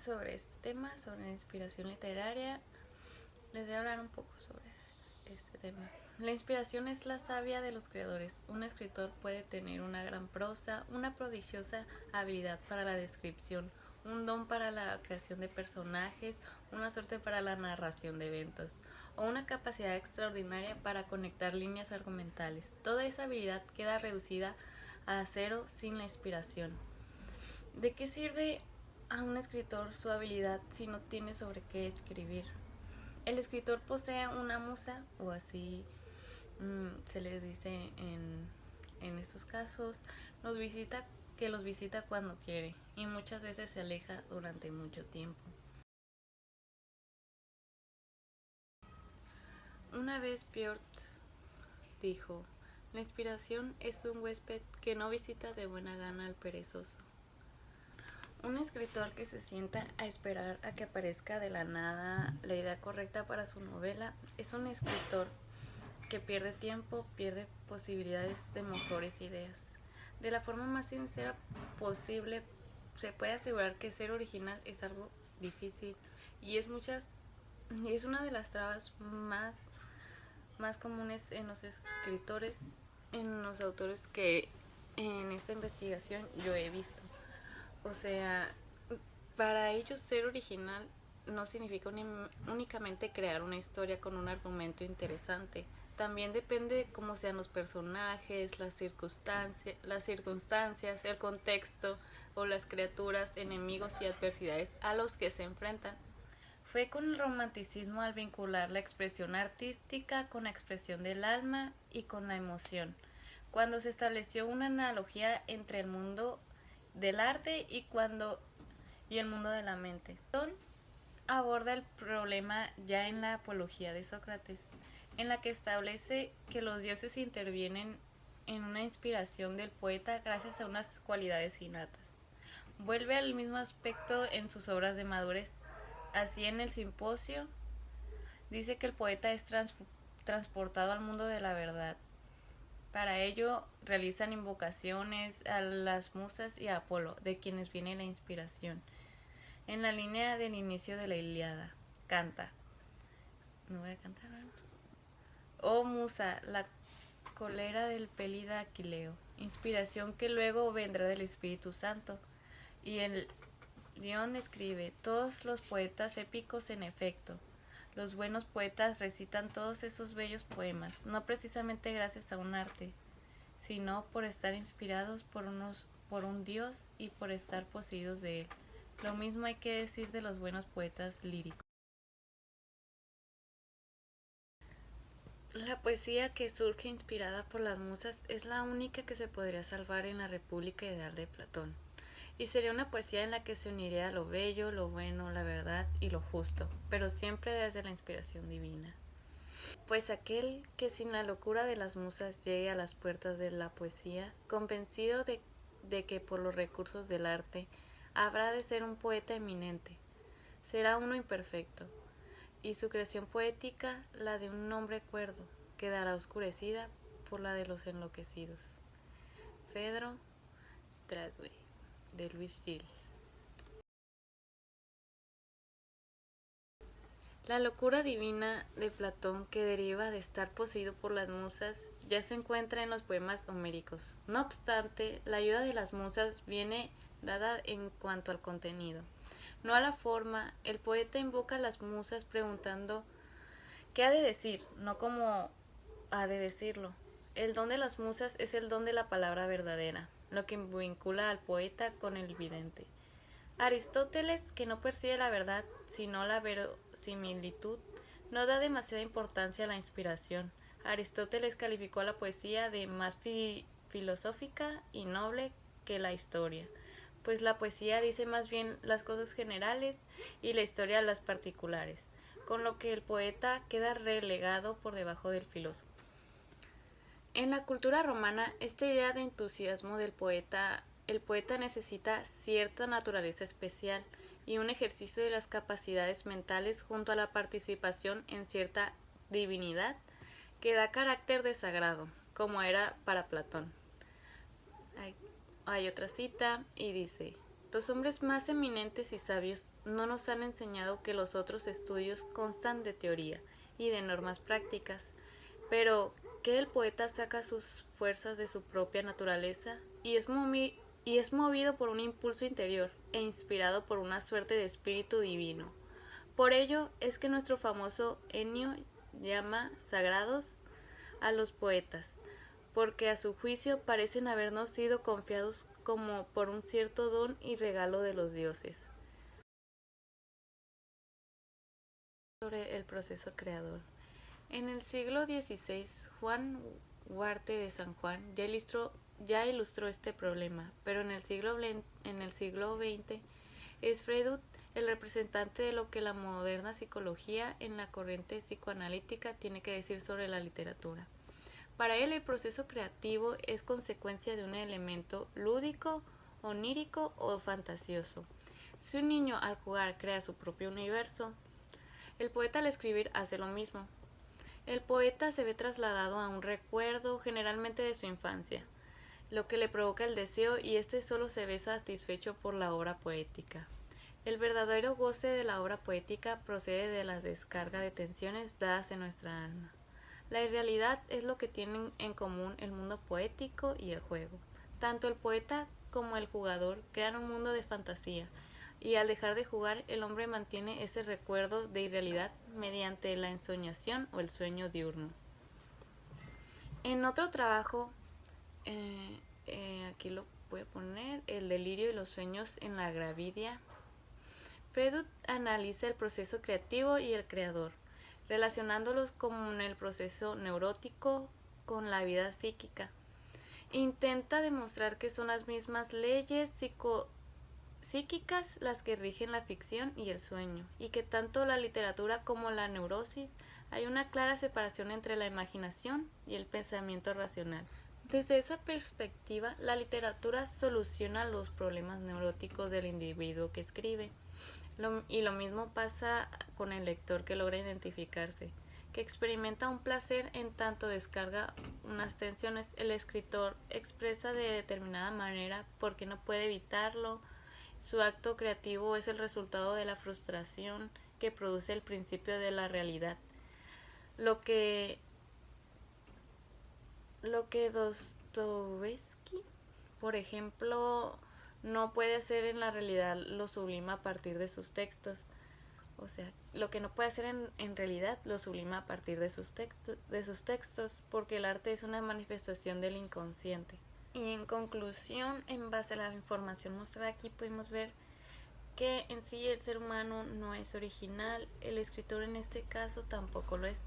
sobre este tema, sobre la inspiración literaria. Les voy a hablar un poco sobre este tema. La inspiración es la savia de los creadores. Un escritor puede tener una gran prosa, una prodigiosa habilidad para la descripción, un don para la creación de personajes, una suerte para la narración de eventos, o una capacidad extraordinaria para conectar líneas argumentales. Toda esa habilidad queda reducida a cero sin la inspiración. ¿De qué sirve a un escritor su habilidad si no tiene sobre qué escribir? El escritor posee una musa, o así se les dice en estos casos, los visita cuando quiere y muchas veces se aleja durante mucho tiempo. Una vez Piotr dijo, la inspiración es un huésped que no visita de buena gana al perezoso. Un escritor que se sienta a esperar a que aparezca de la nada la idea correcta para su novela es un escritor que pierde tiempo, pierde posibilidades de mejores ideas. De la forma más sincera posible, se puede asegurar que ser original es algo difícil y es una de las trabas más comunes en los escritores, en los autores que en esta investigación yo he visto. O sea, para ellos ser original no significa únicamente crear una historia con un argumento interesante. También depende de cómo sean los personajes, las circunstancias, el contexto o las criaturas, enemigos y adversidades a los que se enfrentan. Fue con el romanticismo al vincular la expresión artística con la expresión del alma y con la emoción, cuando se estableció una analogía entre el mundo del arte y el mundo de la mente. Platón aborda el problema ya en la Apología de Sócrates, en la que establece que los dioses intervienen en una inspiración del poeta gracias a unas cualidades innatas. Vuelve al mismo aspecto en sus obras de madurez. Así en el Simposio dice que el poeta es transportado al mundo de la verdad. Para ello realizan invocaciones a las musas y a Apolo, de quienes viene la inspiración. En la línea del inicio de la Ilíada, canta. No voy a cantar, ¿verdad? Oh musa, la cólera del Pélida Aquileo, inspiración que luego vendrá del Espíritu Santo. Y el León escribe, todos los poetas épicos en efecto. Los buenos poetas recitan todos esos bellos poemas, no precisamente gracias a un arte, sino por estar inspirados por un Dios y por estar poseídos de él. Lo mismo hay que decir de los buenos poetas líricos. La poesía que surge inspirada por las musas es la única que se podría salvar en la República Ideal de Platón. Y sería una poesía en la que se uniría lo bello, lo bueno, la verdad y lo justo, pero siempre desde la inspiración divina. Pues aquel que sin la locura de las musas llegue a las puertas de la poesía, convencido de que por los recursos del arte habrá de ser un poeta eminente, será uno imperfecto, y su creación poética, la de un hombre cuerdo, quedará oscurecida por la de los enloquecidos. Pedro Tradway, de Luis Gil. La locura divina de Platón, que deriva de estar poseído por las musas, ya se encuentra en los poemas homéricos. No obstante, la ayuda de las musas viene dada en cuanto al contenido, no a la forma. El poeta invoca a las musas preguntando qué ha de decir, no cómo ha de decirlo. El don de las musas es el don de la palabra verdadera, lo que vincula al poeta con el vidente. Aristóteles, que no percibe la verdad, sino la verosimilitud, no da demasiada importancia a la inspiración. Aristóteles calificó a la poesía de más filosófica y noble que la historia, pues la poesía dice más bien las cosas generales y la historia las particulares, con lo que el poeta queda relegado por debajo del filósofo. En la cultura romana, esta idea de entusiasmo del poeta, el poeta necesita cierta naturaleza especial y un ejercicio de las capacidades mentales junto a la participación en cierta divinidad que da carácter de sagrado, como era para Platón. Hay otra cita y dice, Los hombres más eminentes y sabios no nos han enseñado que los otros estudios constan de teoría y de normas prácticas, pero que el poeta saca sus fuerzas de su propia naturaleza y es movido por un impulso interior e inspirado por una suerte de espíritu divino. Por ello es que nuestro famoso Ennio llama sagrados a los poetas, porque a su juicio parecen habernos sido confiados como por un cierto don y regalo de los dioses. Sobre el proceso creador. En el siglo XVI, Juan Huarte de San Juan ya ilustró este problema, pero en el siglo XX es Freud el representante de lo que la moderna psicología en la corriente psicoanalítica tiene que decir sobre la literatura. Para él el proceso creativo es consecuencia de un elemento lúdico, onírico o fantasioso. Si un niño al jugar crea su propio universo, el poeta al escribir hace lo mismo. El poeta se ve trasladado a un recuerdo, generalmente de su infancia, lo que le provoca el deseo y este solo se ve satisfecho por la obra poética. El verdadero goce de la obra poética procede de la descarga de tensiones dadas en nuestra alma. La irrealidad es lo que tienen en común el mundo poético y el juego. Tanto el poeta como el jugador crean un mundo de fantasía, y al dejar de jugar el hombre mantiene ese recuerdo de irrealidad mediante la ensoñación o el sueño diurno. En otro trabajo, aquí lo voy a poner, El delirio y los sueños en la gravidia, Freud analiza el proceso creativo y el creador, relacionándolos con el proceso neurótico con la vida psíquica. Intenta demostrar que son las mismas leyes psíquicas las que rigen la ficción y el sueño, y que tanto la literatura como la neurosis hay una clara separación entre la imaginación y el pensamiento racional. Desde esa perspectiva, la literatura soluciona los problemas neuróticos del individuo que escribe. Y lo mismo pasa con el lector que logra identificarse, que experimenta un placer en tanto descarga unas tensiones. El escritor expresa de determinada manera porque no puede evitarlo. Su acto creativo es el resultado de la frustración que produce el principio de la realidad. Lo que Dostoevsky, por ejemplo, no puede hacer en la realidad lo sublima a partir de sus textos. O sea, lo que no puede hacer en realidad lo sublima a partir de sus textos, porque el arte es una manifestación del inconsciente. Y en conclusión, en base a la información mostrada aquí, podemos ver que en sí el ser humano no es original, el escritor en este caso tampoco lo es.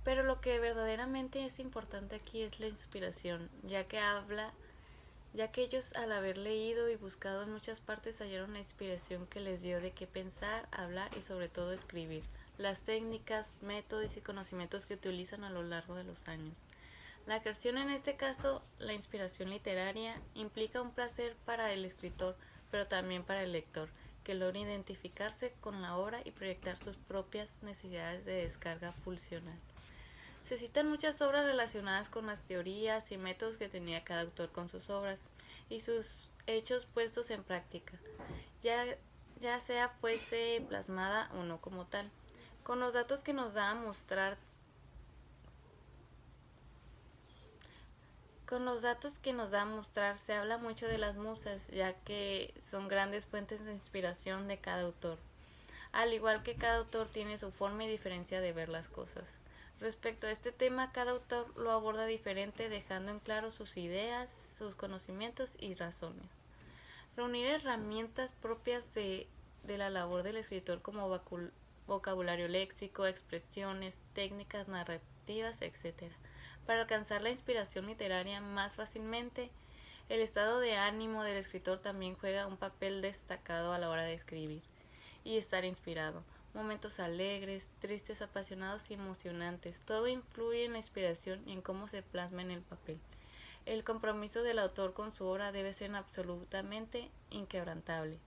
Pero lo que verdaderamente es importante aquí es la inspiración, ya que ellos al haber leído y buscado en muchas partes hallaron la inspiración que les dio de qué pensar, hablar y sobre todo escribir, las técnicas, métodos y conocimientos que utilizan a lo largo de los años. La creación, en este caso, la inspiración literaria, implica un placer para el escritor, pero también para el lector, que logra identificarse con la obra y proyectar sus propias necesidades de descarga pulsional. Se citan muchas obras relacionadas con las teorías y métodos que tenía cada autor con sus obras y sus hechos puestos en práctica, ya sea fuese plasmada o no como tal. Con los datos que nos da a mostrar se habla mucho de las musas, ya que son grandes fuentes de inspiración de cada autor. Al igual que cada autor tiene su forma y diferencia de ver las cosas. Respecto a este tema, cada autor lo aborda diferente, dejando en claro sus ideas, sus conocimientos y razones. Reunir herramientas propias de la labor del escritor como vocabulario léxico, expresiones, técnicas narrativas, etc. Para alcanzar la inspiración literaria más fácilmente, el estado de ánimo del escritor también juega un papel destacado a la hora de escribir y estar inspirado. Momentos alegres, tristes, apasionados y emocionantes, todo influye en la inspiración y en cómo se plasma en el papel. El compromiso del autor con su obra debe ser absolutamente inquebrantable.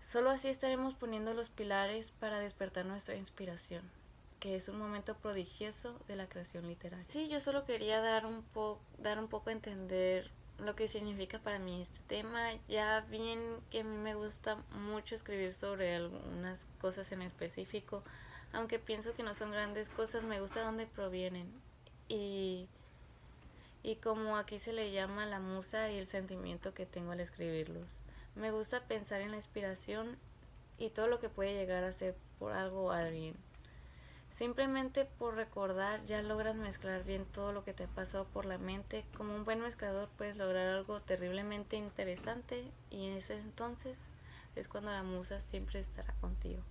Solo así estaremos poniendo los pilares para despertar nuestra inspiración, que es un momento prodigioso de la creación literaria. Sí, yo solo quería dar un poco a entender lo que significa para mí este tema. Ya bien que a mí me gusta mucho escribir sobre algunas cosas en específico, aunque pienso que no son grandes cosas, me gusta dónde provienen. Y, y como aquí se le llama la musa y el sentimiento que tengo al escribirlos. Me gusta pensar en la inspiración y todo lo que puede llegar a ser por algo o alguien. Simplemente por recordar ya logras mezclar bien todo lo que te ha pasado por la mente. Como un buen mezclador puedes lograr algo terriblemente interesante y en ese entonces es cuando la musa siempre estará contigo.